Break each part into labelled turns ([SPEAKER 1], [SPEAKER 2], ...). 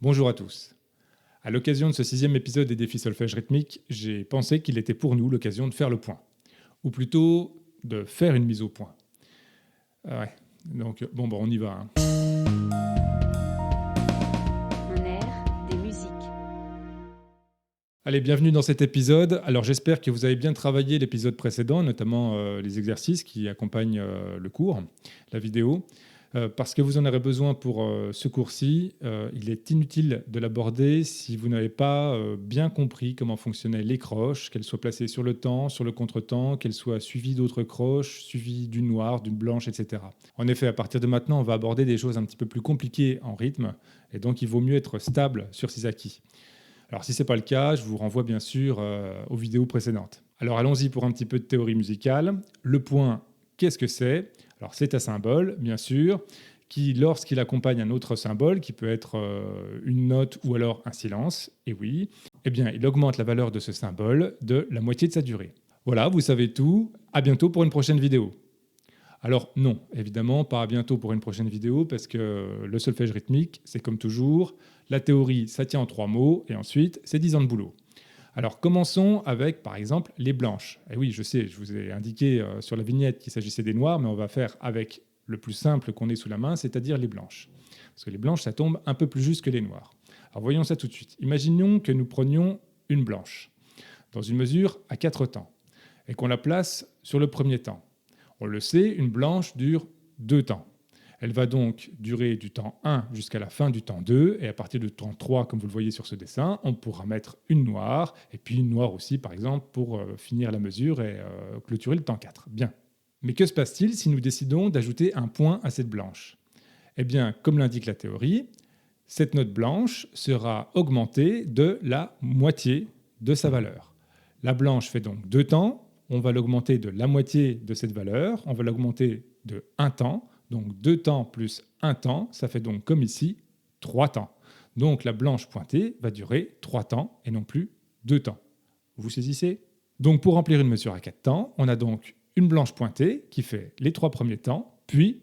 [SPEAKER 1] Bonjour à tous. À l'occasion de ce 6e épisode des défis solfège rythmique, j'ai pensé qu'il était pour nous l'occasion de faire le point. Ou plutôt, de faire une mise au point. Ouais, donc on y va.
[SPEAKER 2] Un air, des musiques.
[SPEAKER 1] Allez, bienvenue dans cet épisode. Alors j'espère que vous avez bien travaillé l'épisode précédent, notamment les exercices qui accompagnent le cours, la vidéo. Parce que vous en aurez besoin pour ce cours-ci, il est inutile de l'aborder si vous n'avez pas bien compris comment fonctionnaient les croches, qu'elles soient placées sur le temps, sur le contretemps, qu'elles soient suivies d'autres croches, suivies d'une noire, d'une blanche, etc. En effet, à partir de maintenant, on va aborder des choses un petit peu plus compliquées en rythme, et donc il vaut mieux être stable sur ses acquis. Alors si ce n'est pas le cas, je vous renvoie bien sûr aux vidéos précédentes. Alors allons-y pour un petit peu de théorie musicale. Le point, qu'est-ce que c'est? Alors c'est un symbole, bien sûr, qui, lorsqu'il accompagne un autre symbole, qui peut être une note ou alors un silence, et oui, eh bien il augmente la valeur de ce symbole de la moitié de sa durée. Voilà, vous savez tout. À bientôt pour une prochaine vidéo. Alors non, évidemment, pas à bientôt pour une prochaine vidéo, parce que le solfège rythmique, c'est comme toujours, la théorie, ça tient en 3 mots, et ensuite, c'est 10 ans de boulot. Alors commençons avec, par exemple, les blanches. Et oui, je sais, je vous ai indiqué sur la vignette qu'il s'agissait des noirs, mais on va faire avec le plus simple qu'on ait sous la main, c'est-à-dire les blanches. Parce que les blanches, ça tombe un peu plus juste que les noirs. Alors voyons ça tout de suite. Imaginons que nous prenions une blanche, dans une mesure à 4 temps, et qu'on la place sur le premier temps. On le sait, une blanche dure 2 temps. Elle va donc durer du temps 1 jusqu'à la fin du temps 2, et à partir du temps 3, comme vous le voyez sur ce dessin, on pourra mettre une noire, et puis une noire aussi, par exemple, pour finir la mesure et clôturer le temps 4. Bien. Mais que se passe-t-il si nous décidons d'ajouter un point à cette blanche? Eh bien, comme l'indique la théorie, cette note blanche sera augmentée de la moitié de sa valeur. La blanche fait donc 2 temps, on va l'augmenter de la moitié de cette valeur, on va l'augmenter de 1 temps, donc 2 temps plus 1 temps, ça fait donc comme ici 3 temps. Donc la blanche pointée va durer 3 temps et non plus 2 temps. Vous saisissez? Donc pour remplir une mesure à 4 temps, on a donc une blanche pointée qui fait les 3 premiers temps, puis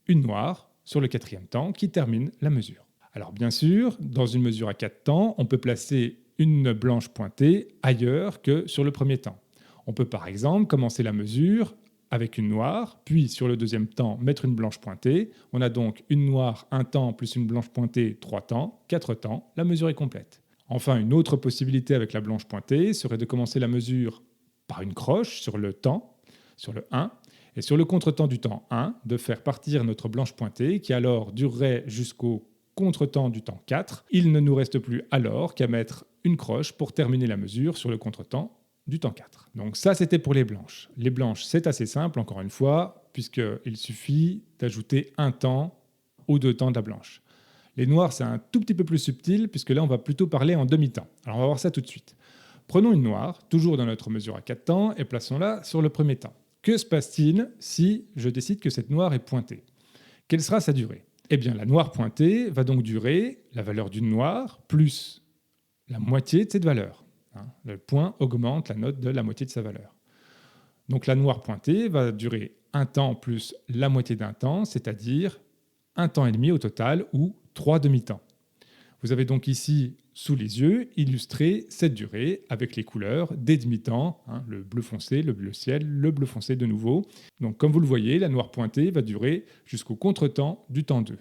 [SPEAKER 1] une noire sur le 4e temps qui termine la mesure. Alors bien sûr, dans une mesure à 4 temps, on peut placer une blanche pointée ailleurs que sur le premier temps. On peut par exemple commencer la mesure avec une noire, puis sur le deuxième temps mettre une blanche pointée. On a donc une noire 1 temps plus une blanche pointée 3 temps, 4 temps, la mesure est complète. Enfin, une autre possibilité avec la blanche pointée serait de commencer la mesure par une croche sur le temps, sur le 1, et sur le contretemps du temps 1, de faire partir notre blanche pointée qui alors durerait jusqu'au contretemps du temps 4. Il ne nous reste plus alors qu'à mettre une croche pour terminer la mesure sur le contretemps du temps 4. Donc ça, c'était pour les blanches. Les blanches, c'est assez simple, encore une fois, puisqu'il suffit d'ajouter un temps aux 2 temps de la blanche. Les noirs, c'est un tout petit peu plus subtil, puisque là, on va plutôt parler en demi-temps. Alors, on va voir ça tout de suite. Prenons une noire, toujours dans notre mesure à 4 temps, et plaçons-la sur le premier temps. Que se passe-t-il si je décide que cette noire est pointée? Quelle sera sa durée? Eh bien, la noire pointée va donc durer la valeur d'une noire plus la moitié de cette valeur. Le point augmente la note de la moitié de sa valeur. Donc la noire pointée va durer un temps plus la moitié d'un temps, c'est-à-dire un temps et demi au total, ou 3 demi-temps. Vous avez donc ici, sous les yeux, illustré cette durée avec les couleurs des demi-temps, le bleu foncé, le bleu ciel, le bleu foncé de nouveau. Donc comme vous le voyez, la noire pointée va durer jusqu'au contretemps du temps 2.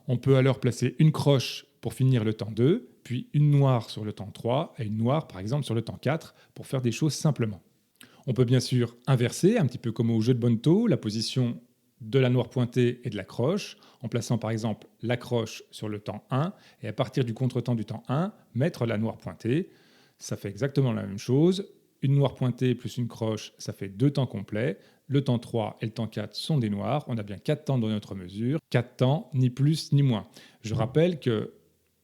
[SPEAKER 1] On peut alors placer une croche pour finir le temps 2, puis une noire sur le temps 3 et une noire par exemple sur le temps 4 pour faire des choses simplement. On peut bien sûr inverser, un petit peu comme au jeu de Bonneto, la position de la noire pointée et de la croche, en plaçant par exemple la croche sur le temps 1 et à partir du contretemps du temps 1, mettre la noire pointée. Ça fait exactement la même chose. Une noire pointée plus une croche, ça fait 2 temps complets. Le temps 3 et le temps 4 sont des noirs. On a bien 4 temps dans notre mesure. 4 temps, ni plus ni moins. Je rappelle que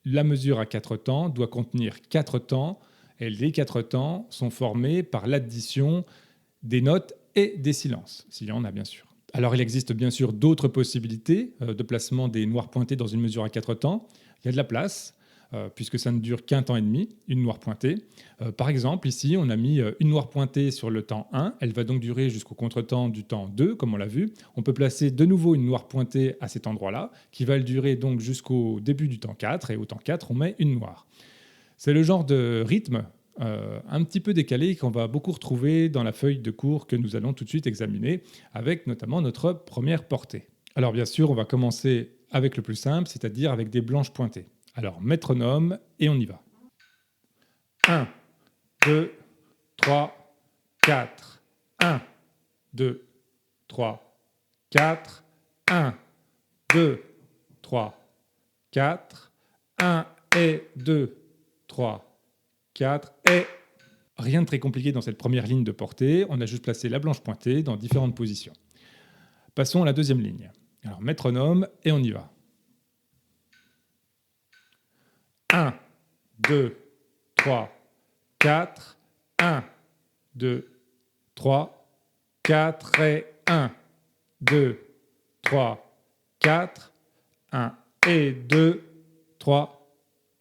[SPEAKER 1] la mesure à 4 temps doit contenir 4 temps et les 4 temps sont formés par l'addition des notes et des silences, s'il y en a bien sûr. Alors il existe bien sûr d'autres possibilités de placement des noirs pointés dans une mesure à 4 temps. Il y a de la place. puisque ça ne dure qu'un temps et demi, une noire pointée. Par exemple, ici, on a mis une noire pointée sur le temps 1. Elle va donc durer jusqu'au contretemps du temps 2, comme on l'a vu. On peut placer de nouveau une noire pointée à cet endroit-là, qui va le durer donc jusqu'au début du temps 4. Et au temps 4, on met une noire. C'est le genre de rythme un petit peu décalé qu'on va beaucoup retrouver dans la feuille de cours que nous allons tout de suite examiner, avec notamment notre première portée. Alors bien sûr, on va commencer avec le plus simple, c'est-à-dire avec des blanches pointées. Alors métronome et on y va. 1, 2, 3, 4. 1, 2, 3, 4. 1, 2, 3, 4. 1 et 2, 3, 4 et... Rien de très compliqué dans cette première ligne de portée, on a juste placé la blanche pointée dans différentes positions. Passons à la deuxième ligne. Alors métronome et on y va. 1, 2, 3, 4. 1, 2, 3, 4 et 1, 2, 3, 4. 1 et 2, 3,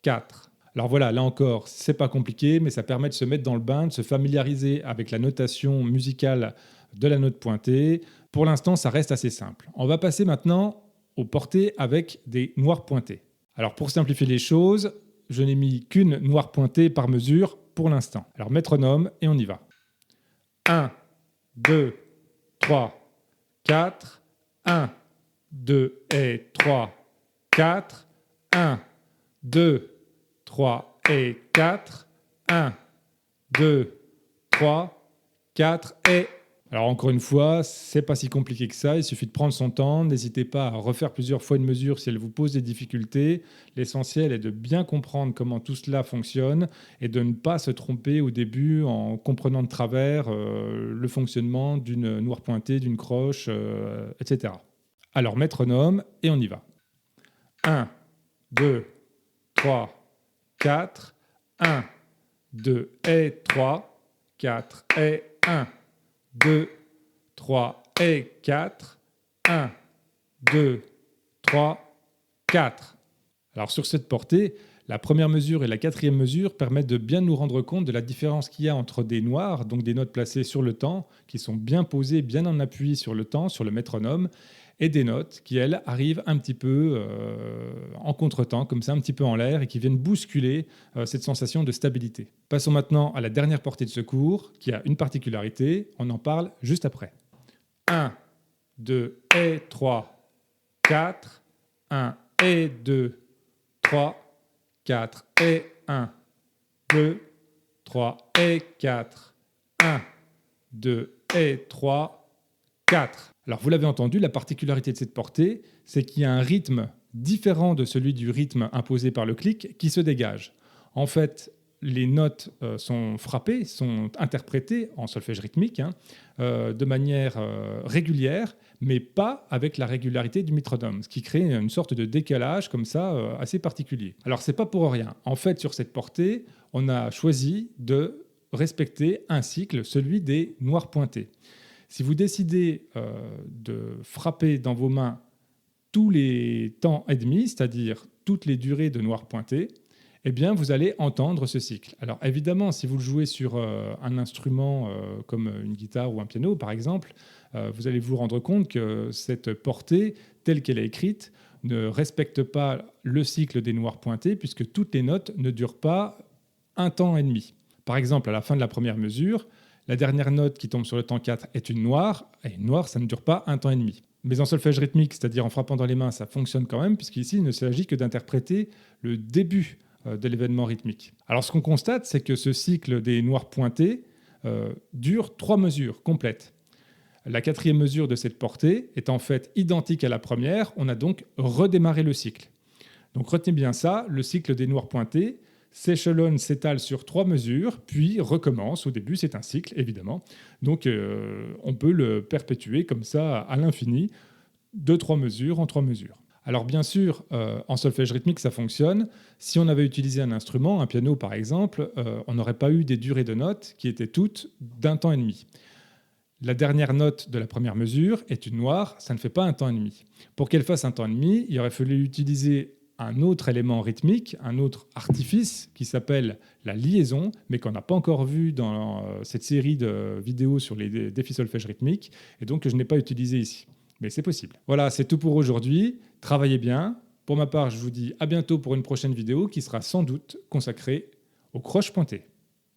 [SPEAKER 1] 4. Alors voilà, là encore, c'est pas compliqué, mais ça permet de se mettre dans le bain, de se familiariser avec la notation musicale de la note pointée. Pour l'instant, ça reste assez simple. On va passer maintenant aux portées avec des noires pointées. Alors pour simplifier les choses, je n'ai mis qu'une noire pointée par mesure pour l'instant. Alors métronome et on y va. 1, 2, 3, 4. 1, 2 et 3, 4. 1, 2, 3 et 4. 1, 2, 3, 4 et... Alors encore une fois, c'est pas si compliqué que ça, il suffit de prendre son temps, n'hésitez pas à refaire plusieurs fois une mesure si elle vous pose des difficultés. L'essentiel est de bien comprendre comment tout cela fonctionne et de ne pas se tromper au début en comprenant de travers le fonctionnement d'une noire pointée, d'une croche, etc. Alors métronome et on y va. 1, 2, 3, 4. 1, 2 et 3, 4 et 1. 2, 3 et 4. 1, 2, 3, 4. Alors sur cette portée, la première mesure et la quatrième mesure permettent de bien nous rendre compte de la différence qu'il y a entre des noirs, donc des notes placées sur le temps, qui sont bien posées, bien en appui sur le temps, sur le métronome, et des notes qui, elles, arrivent un petit peu en contretemps, comme ça, un petit peu en l'air, et qui viennent bousculer cette sensation de stabilité. Passons maintenant à la dernière portée de ce cours, qui a une particularité, on en parle juste après. 1, 2 et 3, 4. 1 et 2, 3, 4 et 1, 2, 3 et 4. 1, 2 et 3, 4. Alors vous l'avez entendu, la particularité de cette portée, c'est qu'il y a un rythme différent de celui du rythme imposé par le clic qui se dégage. En fait, les notes sont frappées, sont interprétées en solfège rythmique de manière régulière, mais pas avec la régularité du métronome, ce qui crée une sorte de décalage comme ça assez particulier. Alors c'est pas pour rien. En fait, sur cette portée, on a choisi de respecter un cycle, celui des noirs pointés. Si vous décidez de frapper dans vos mains tous les temps et demi, c'est-à-dire toutes les durées de noirs pointés, eh bien, vous allez entendre ce cycle. Alors évidemment, si vous le jouez sur un instrument comme une guitare ou un piano, par exemple, vous allez vous rendre compte que cette portée, telle qu'elle est écrite, ne respecte pas le cycle des noirs pointés, puisque toutes les notes ne durent pas un temps et demi. Par exemple, à la fin de la première mesure, la dernière note qui tombe sur le temps 4 est une noire, et une noire, ça ne dure pas un temps et demi. Mais en solfège rythmique, c'est-à-dire en frappant dans les mains, ça fonctionne quand même, puisqu'ici, il ne s'agit que d'interpréter le début de l'événement rythmique. Alors ce qu'on constate, c'est que ce cycle des noirs pointés dure 3 mesures complètes. La quatrième mesure de cette portée est en fait identique à la première, on a donc redémarré le cycle. Donc retenez bien ça, le cycle des noirs pointés s'échelonne, s'étale sur 3 mesures, puis recommence. Au début, c'est un cycle, évidemment. Donc on peut le perpétuer comme ça à l'infini, de 3 mesures en 3 mesures. Alors bien sûr, en solfège rythmique, ça fonctionne. Si on avait utilisé un instrument, un piano par exemple, on n'aurait pas eu des durées de notes qui étaient toutes d'un temps et demi. La dernière note de la première mesure est une noire, ça ne fait pas un temps et demi. Pour qu'elle fasse un temps et demi, il aurait fallu utiliser un autre élément rythmique, un autre artifice qui s'appelle la liaison, mais qu'on n'a pas encore vu dans cette série de vidéos sur les défis solfège rythmique, et donc que je n'ai pas utilisé ici. Mais c'est possible. Voilà, c'est tout pour aujourd'hui. Travaillez bien. Pour ma part, je vous dis à bientôt pour une prochaine vidéo qui sera sans doute consacrée au croche pointé.